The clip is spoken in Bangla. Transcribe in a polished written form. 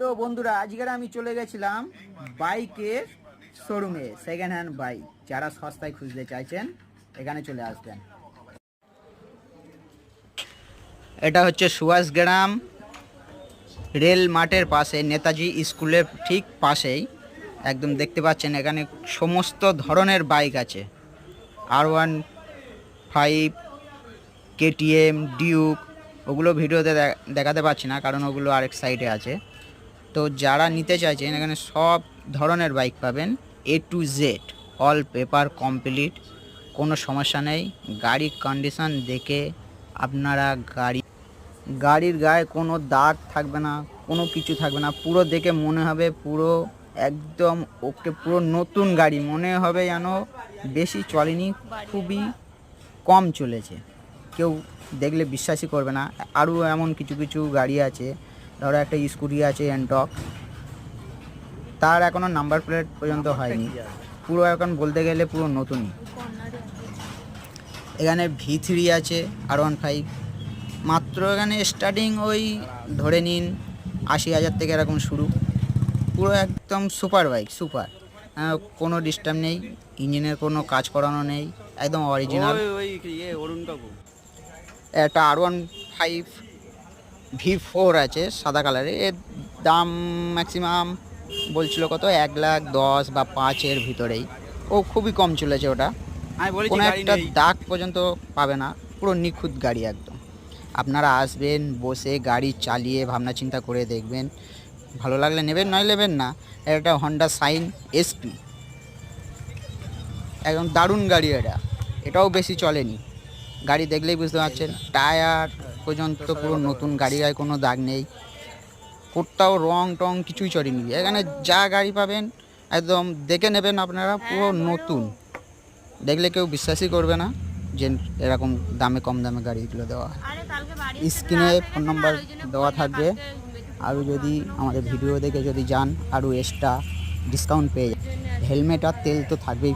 তো বন্ধুরা আজকের আমি চলে গেছিলাম বাইকের শোরুমে, সেকেন্ড হ্যান্ড বাইক যারা সস্তায় খুঁজতে চাইছেন এখানে চলে আসবেন। এটা হচ্ছে সুভাষগ্রাম রেল মাঠের পাশে, নেতাজি স্কুলের ঠিক পাশেই একদম দেখতে পাচ্ছেন। এখানে সমস্ত ধরনের বাইক আছে, R15, KTM, ডিউক। ওগুলো ভিডিওতে দেখাতে পারছি না কারণ ওগুলো আরেক সাইডে আছে। তো যারা নিতে চাইছেন এখানে সব ধরনের বাইক পাবেন, A to Z, all paper complete, কোনো সমস্যা নেই। গাড়ির কন্ডিশন দেখে আপনারা গাড়ির গায়ে কোনো দাগ থাকবে না, কোনো কিছু থাকবে না, পুরো দেখে মনে হবে পুরো একদম ওকে, পুরো নতুন গাড়ি মনে হবে, যেন বেশি চলেনি, খুবই কম চলেছে। কেউ দেখলে বিশ্বাসই করবে না। আরও এমন কিছু কিছু গাড়ি আছে, ধরো একটা স্কুটি আছে এনটক, তার এখনও নাম্বার প্লেট পর্যন্ত হয়নি, পুরো এখন বলতে গেলে পুরো নতুনই। এখানে V3 আছে, R15, মাত্র এখানে স্টার্টিং ওই ধরে নিন 80,000 থেকে এরকম শুরু। পুরো একদম সুপার বাইক, সুপার, কোনো ডিস্টার্ব নেই, ইঞ্জিনের কোনো কাজ করানো নেই, একদম অরিজিনাল। একটা R15 V4 আছে সাদা কালারের, এর দাম ম্যাক্সিমাম বলছিল কত 1,10,000 বা 5-এর ভিতরেই। ও খুবই কম চলেছে, ওটা কোনো একটা দাগ পর্যন্ত পাবে না, পুরো নিখুঁত গাড়ি একদম। আপনারা আসবেন, বসে গাড়ি চালিয়ে ভাবনা চিন্তা করে দেখবেন, ভালো লাগলে নেবেন, নয় নেবেন না। একটা হন্ডা সাইন SP, একদম দারুণ গাড়ি। এটাও বেশি চলেনি, গাড়ি দেখলেই বুঝতে পারছেন। টায়ার পর্যন্ত পুরো নতুন, গাড়ি গায়ে কোনো দাগ নেই, কোথাও রং টং কিছুই চড়েনি। এখানে যা গাড়ি পাবেন একদম দেখে নেবেন আপনারা, পুরো নতুন। দেখলে কেউ বিশ্বাসই করবে না যে এরকম দামে, কম দামে গাড়িগুলো দেওয়া হয়। স্ক্রিনে ফোন নাম্বার দেওয়া থাকবে, আরও যদি আমাদের ভিডিও দেখে যদি যান আরও এক্সট্রা ডিসকাউন্ট পেয়ে যান। হেলমেট আর তেল তো থাকবেই।